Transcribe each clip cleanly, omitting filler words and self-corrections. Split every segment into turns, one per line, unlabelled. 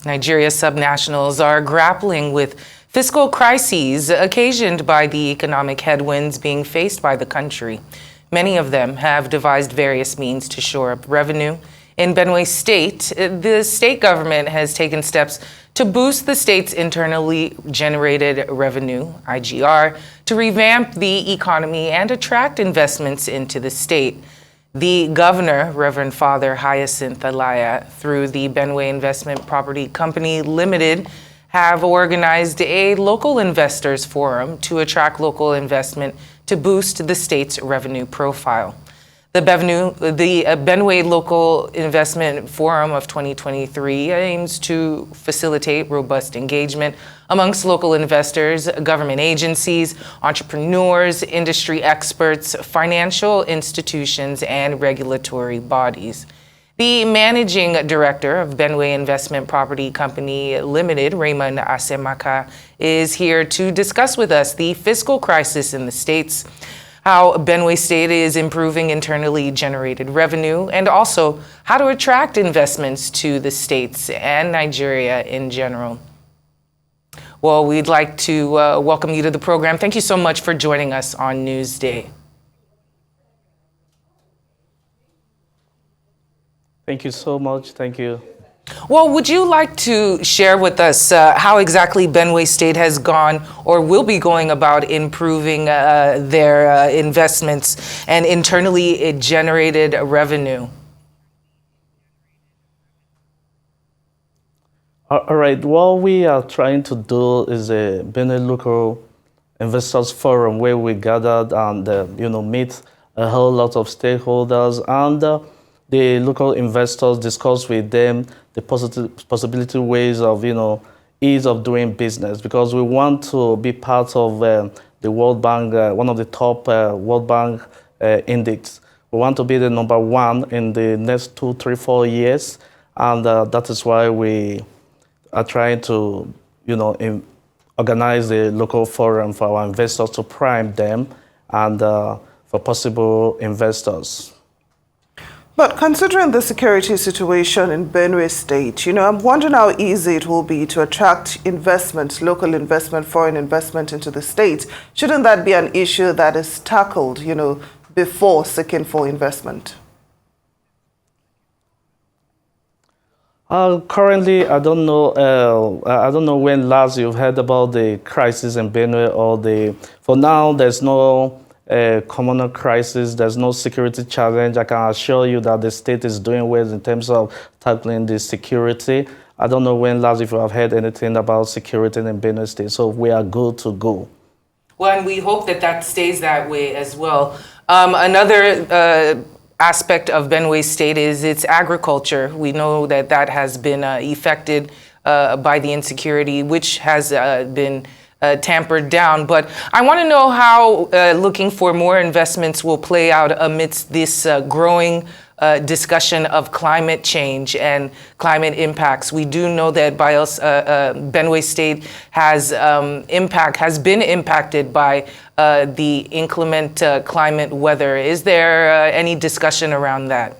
Nigeria's subnationals are grappling with fiscal crises occasioned by the economic headwinds being faced by the country. Many of them have devised various means to shore up revenue. In Benue State, the state government has taken steps to boost the state's internally generated revenue, IGR, to revamp the economy and attract investments into the state. The governor, Reverend Father Asemakaha, through the Benue Investment Property Company Limited, have organized a local investors forum to attract local investment to boost the state's revenue profile. The Benue Local Investment Forum of 2023 aims to facilitate robust engagement amongst local investors, government agencies, entrepreneurs, industry experts, financial institutions, and regulatory bodies. The managing director of Benue Investment Property Company Limited, Raymond Asemakaha, is here to discuss with us the fiscal crisis in the states, how Benue State is improving internally generated revenue, and also how to attract investments to the states and Nigeria in general. Well, we'd like to welcome you to the program. Thank you so much for joining us on Newsday.
Thank you so much. Thank you.
Well, would you like to share with us how exactly Benue State has gone or will be going about improving their investments and internally generated revenue?
All right. What we are trying to do is a Benue Local Investors Forum where we gathered and meet a whole lot of stakeholders and the local investors, discuss with them the possibility ways of, ease of doing business, because we want to be part of the World Bank, one of the top World Bank index. We want to be the #1 in the next 2, 3, 4 years, and that is why we are trying to, organize a local forum for our investors to prime them and for possible investors.
But considering the security situation in Benue State, I'm wondering how easy it will be to attract investment, local investment, foreign investment into the state. Shouldn't that be an issue that is tackled, before seeking for investment?
Currently, I don't know when last you've heard about the crisis in Benue for now, there's no communal crisis, there's no security challenge. I can assure you that the state is doing well in terms of tackling the security. I don't know when last if you have heard anything about security in Benue State, so we are good to go.
Well, and we hope that stays that way as well. Another aspect of Benue State is its agriculture. We know that has been affected by the insecurity, which has been tampered down. But I want to know how looking for more investments will play out amidst this growing discussion of climate change and climate impacts. We do know that Benue State has been impacted by the inclement climate weather. Is there any discussion around that?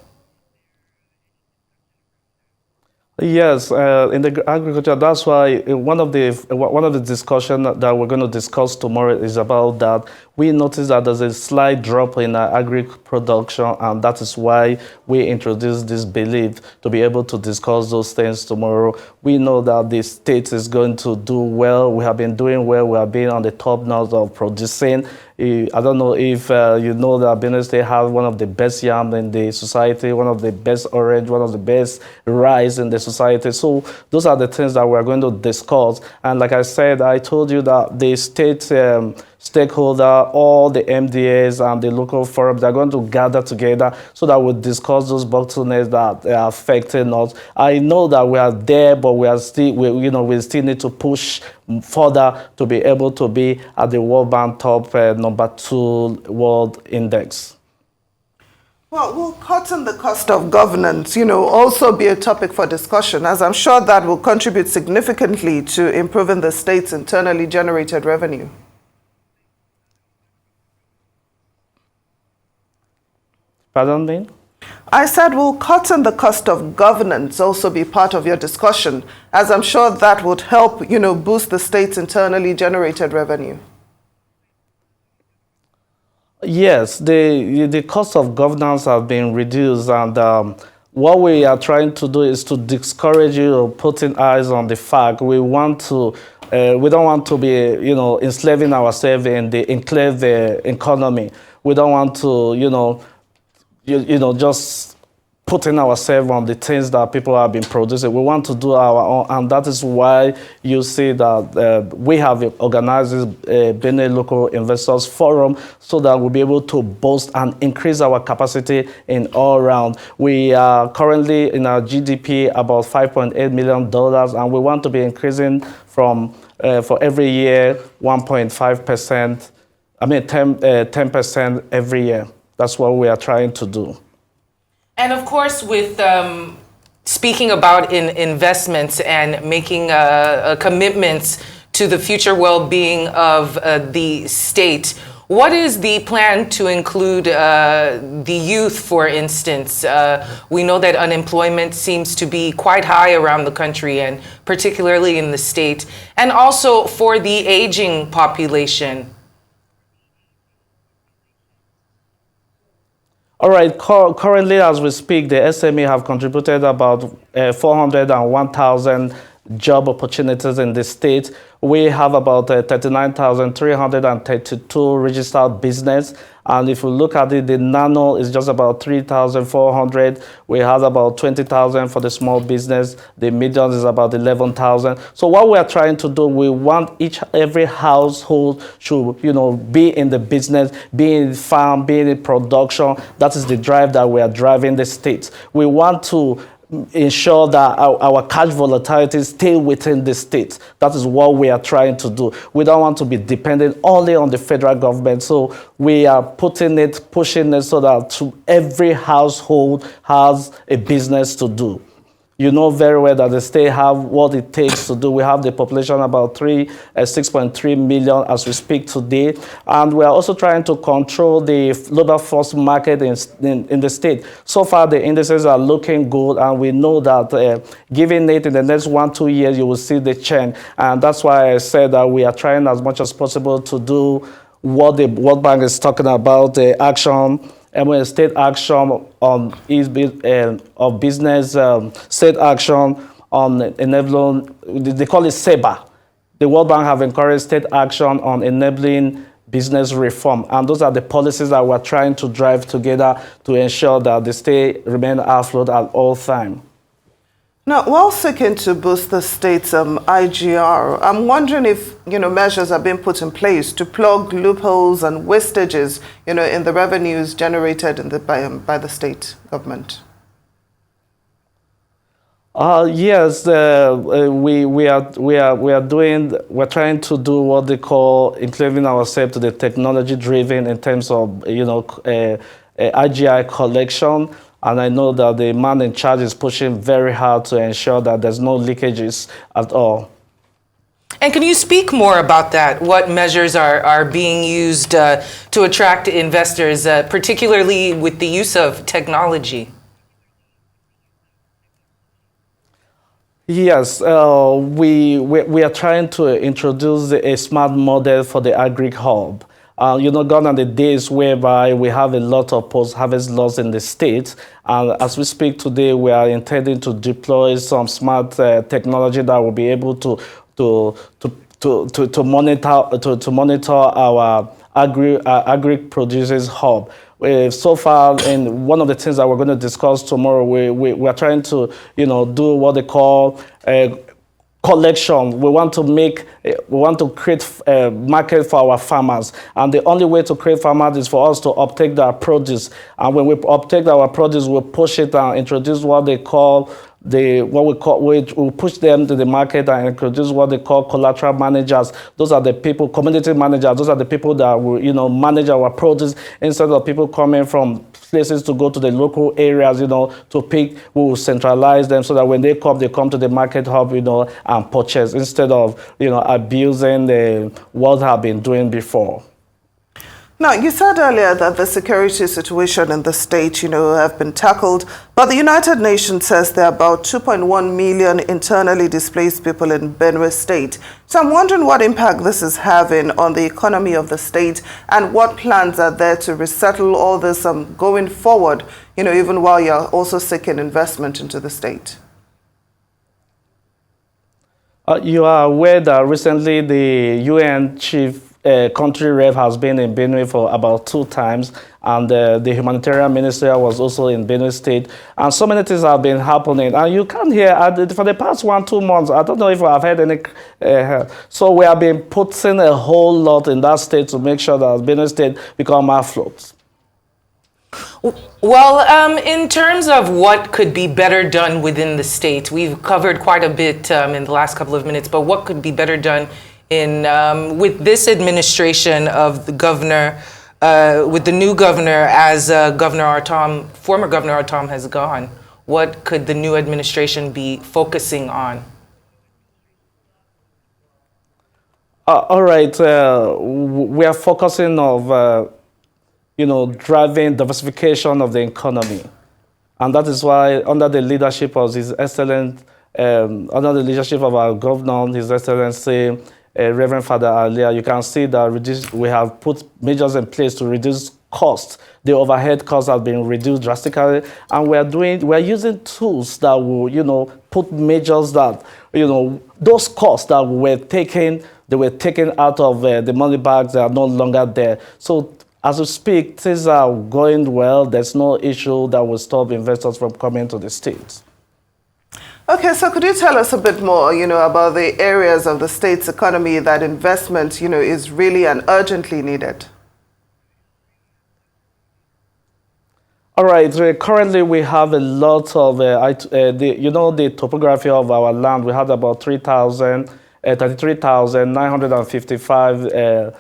Yes, in the agriculture, that's why one of the discussion that we're going to discuss tomorrow is about that. We noticed that there's a slight drop in agri production, and that is why we introduced this belief to be able to discuss those things tomorrow. We know that the state is going to do well. We have been doing well. We have been on the top notch of producing. I don't know if you know that Benue State has one of the best yam in the society, one of the best orange, one of the best rice in the society. So those are the things that we're going to discuss. And like I said, I told you that the state stakeholder, all the MDAs and the local forums are going to gather together so that we'll discuss those bottlenecks that are affecting us. I know that we are there, but we still need to push further to be able to be at the World Bank top #2 world index.
Well, will cutting the cost of governance, also be a topic for discussion, as I'm sure that will contribute significantly to improving the state's internally generated revenue?
Pardon me?
I said, will cutting the cost of governance also be part of your discussion, as I'm sure that would help, boost the state's internally generated revenue?
Yes, the cost of governance has been reduced, and what we are trying to do is to discourage you of putting eyes on the fact. We don't want to be, enslaving ourselves in the enclave economy. We don't want to, just putting ourselves on the things that people have been producing. We want to do our own, and that is why you see that we have organized this Benue Local Investors Forum, so that we'll be able to boost and increase our capacity in all round. We are currently in our GDP about $5.8 million, and we want to be increasing from for every year 1.5%. 10% every year. That's what we are trying to do.
And of course, with speaking about investments and making commitments to the future well-being of the state, what is the plan to include the youth, for instance? We know that unemployment seems to be quite high around the country, and particularly in the state, and also for the aging population.
All right, currently as we speak, the SME have contributed about 401,000 job opportunities in the state. We have about 39,332 registered business. And if we look at it, the nano is just about 3,400. We have about 20,000 for the small business. The medium is about 11,000. So what we are trying to do, we want every household should, be in the business, be in farm, be in production. That is the drive that we are driving the state. We want to ensure that our cash volatility stay within the state. That is what we are trying to do. We don't want to be dependent only on the federal government. So we are pushing it so that every household has a business to do. You know very well that the state have what it takes to do. We have the population about 6.3 million as we speak today. And we are also trying to control the labor force market in the state. So far, the indices are looking good, and we know that given it in the next 1-2 years, you will see the change. And that's why I said that we are trying as much as possible to do what the World Bank is talking about, the action, state action on of business, state action on enabling, they call it SEBA. The World Bank have encouraged state action on enabling business reform. And those are the policies that we're trying to drive together to ensure that the state remain afloat at all times.
Now, while seeking to boost the state's IGR, I'm wondering if, measures are being put in place to plug loopholes and wastages, in the revenues generated by the state government.
Yes, we're trying to do what they call enclaving ourselves to the technology driven in terms of, IGI collection. And I know that the man in charge is pushing very hard to ensure that there's no leakages at all.
And can you speak more about that? What measures are being used to attract investors, particularly with the use of technology?
Yes, we are trying to introduce a smart model for the agri-hub. Gone are the days whereby we have a lot of post-harvest loss in the state. And as we speak today, we are intending to deploy some smart technology that will be able to monitor our agri producers hub. So far, in one of the things that we're going to discuss tomorrow, we are trying to do what they call collection. We want to create a market for our farmers, and the only way to create farmers is for us to uptake their produce. And when we uptake our produce, we push it and introduce what they call we push them to the market and introduce what they call collateral managers. Those are the people, community managers. Those are the people that will manage our produce instead of people coming from places to go to the local areas, to pick. We will centralize them so that when they come to the market hub, and purchase instead of, abusing what have been doing before.
Now, you said earlier that the security situation in the state, have been tackled, but the United Nations says there are about 2.1 million internally displaced people in Benue State. So I'm wondering what impact this is having on the economy of the state and what plans are there to resettle all this going forward, even while you're also seeking investment into the state.
You are aware that recently the UN chief country rep has been in Benue for about 2 times, and the humanitarian minister was also in Benue State, and so many things have been happening. And you can hear for the past 1-2 months, I don't know if I've heard any. So we have been putting a whole lot in that state to make sure that Benue State become afloat.
Well, in terms of what could be better done within the state, we've covered quite a bit in the last couple of minutes, but what could be better done with this administration of the governor, with the new governor, as former Governor Artom has gone? What could the new administration be focusing on?
All right, we are focusing on driving diversification of the economy. And that is why under the leadership of His Excellency, under the leadership of our governor, His Excellency, Reverend Father Alia, you can see that we have put measures in place to reduce costs. The overhead costs have been reduced drastically, and we are using tools that will, put measures that, those costs that they were taken out of the money bags, they are no longer there. So as we speak, things are going well. There's no issue that will stop investors from coming to the States.
Okay, so could you tell us a bit more, about the areas of the state's economy that investment, is really and urgently needed?
All right, currently we have a lot of, the topography of our land. We have about 33,955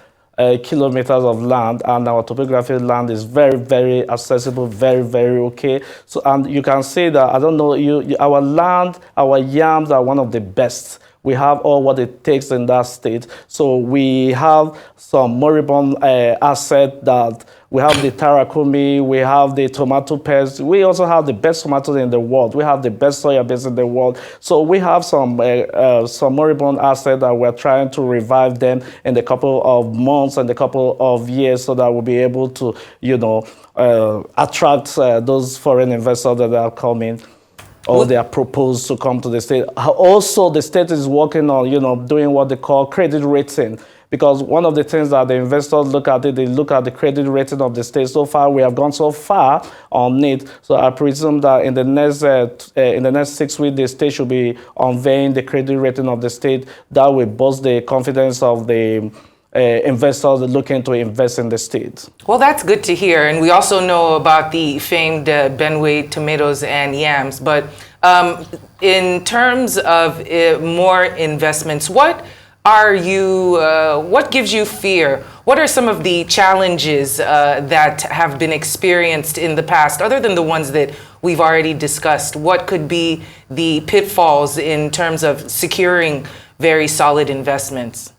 kilometers of land, and our topography land is very, very accessible, very, very okay. So, and you can see that, I don't know, our land, our yams are one of the best. We have all what it takes in that state. So we have some moribund asset that we have the tarakumi, we have the tomato pest. We also have the best tomatoes in the world. We have the best soya beans in the world. So we have some moribund asset that we're trying to revive them in a couple of months and a couple of years, so that we'll be able to, attract those foreign investors that are coming, or they are proposed to come to the state. Also, the state is working on, doing what they call credit rating, because one of the things that the investors look at they look at the credit rating of the state. So far, we have gone so far on it. So I presume that in the next 6 weeks, the state should be unveiling the credit rating of the state. That will boost the confidence of the investors looking to invest in the state.
Well, that's good to hear. And we also know about the famed Benue tomatoes and yams. But in terms of more investments, what gives you fear? What are some of the challenges that have been experienced in the past, other than the ones that we've already discussed? What could be the pitfalls in terms of securing very solid investments?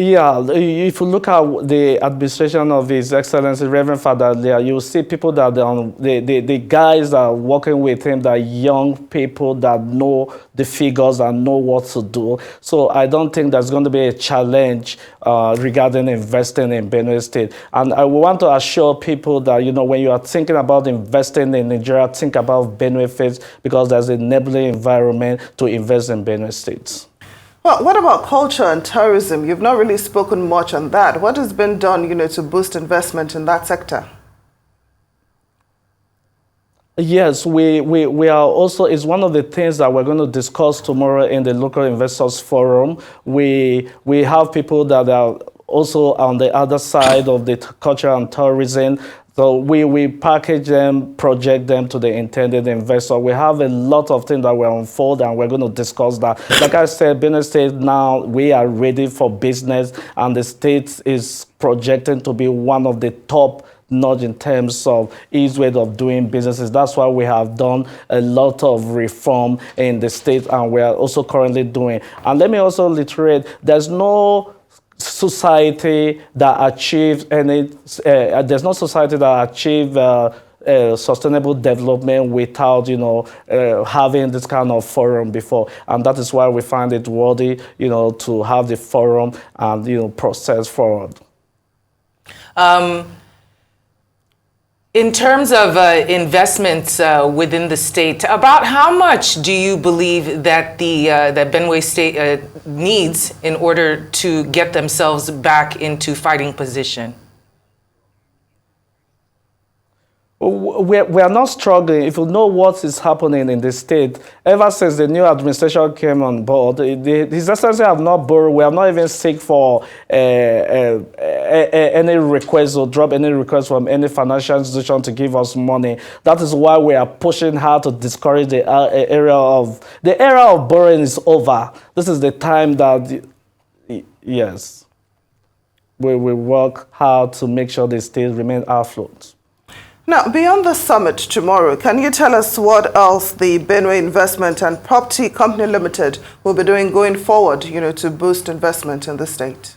Yeah, if you look at the administration of His Excellency Reverend Father Leah, you see people that the guys that are working with him, that are young people that know the figures and know what to do. So I don't think there's going to be a challenge regarding investing in Benue State. And I want to assure people that, when you are thinking about investing in Nigeria, think about Benue State, because there's an enabling environment to invest in Benue State.
Well, what about culture and tourism? You've not really spoken much on that. What has been done, to boost investment in that sector?
Yes, we are also, it's one of the things that we're going to discuss tomorrow in the Local Investors Forum. We have people that are also on the other side of the culture and tourism. So we package them, project them to the intended investor. We have a lot of things that will unfold, and we're going to discuss that. Like I said, Benue State now, we are ready for business, and the state is projecting to be one of the top notch in terms of ease way of doing businesses. That's why we have done a lot of reform in the state, and we are also currently doing. And let me also reiterate, there's no society that achieves any, there's no society that achieves sustainable development without, having this kind of forum before. And that is why we find it worthy, to have the forum and, process forward.
In terms of investments within the state, about how much do you believe that that Benue State needs in order to get themselves back into fighting position?
We are not struggling. If you know what is happening in the state, ever since the new administration came on board, His Excellency have not borrowed. We have not even seek for any request or drop any request from any financial institution to give us money. That is why we are pushing hard to discourage the era of borrowing is over. This is the time that, yes, we will work hard to make sure the state remain afloat.
Now, beyond the summit tomorrow, can you tell us what else the Benue Investment and Property Company Limited will be doing going forward, to boost investment in the state?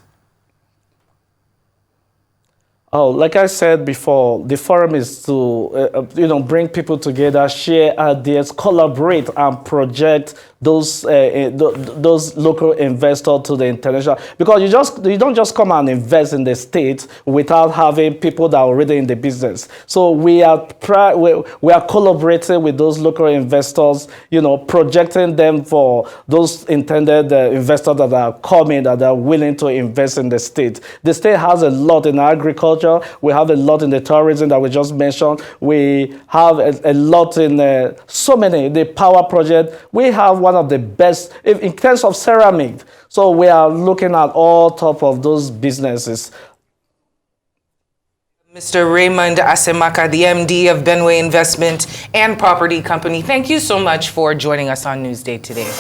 Oh, like I said before, the forum is to, bring people together, share ideas, collaborate, and project those local investors to the international. Because you don't just come and invest in the state without having people that are already in the business. So we are collaborating with those local investors, projecting them for those intended investors that are coming, that are willing to invest in the state. The state has a lot in agriculture. We have a lot in the tourism that we just mentioned. We have a lot in the power project. We have one of the best in terms of ceramic. So we are looking at all top of those businesses.
Mr. Raymond Asemakaha, the MD of Benue Investment and Property Company, thank you so much for joining us on Newsday today.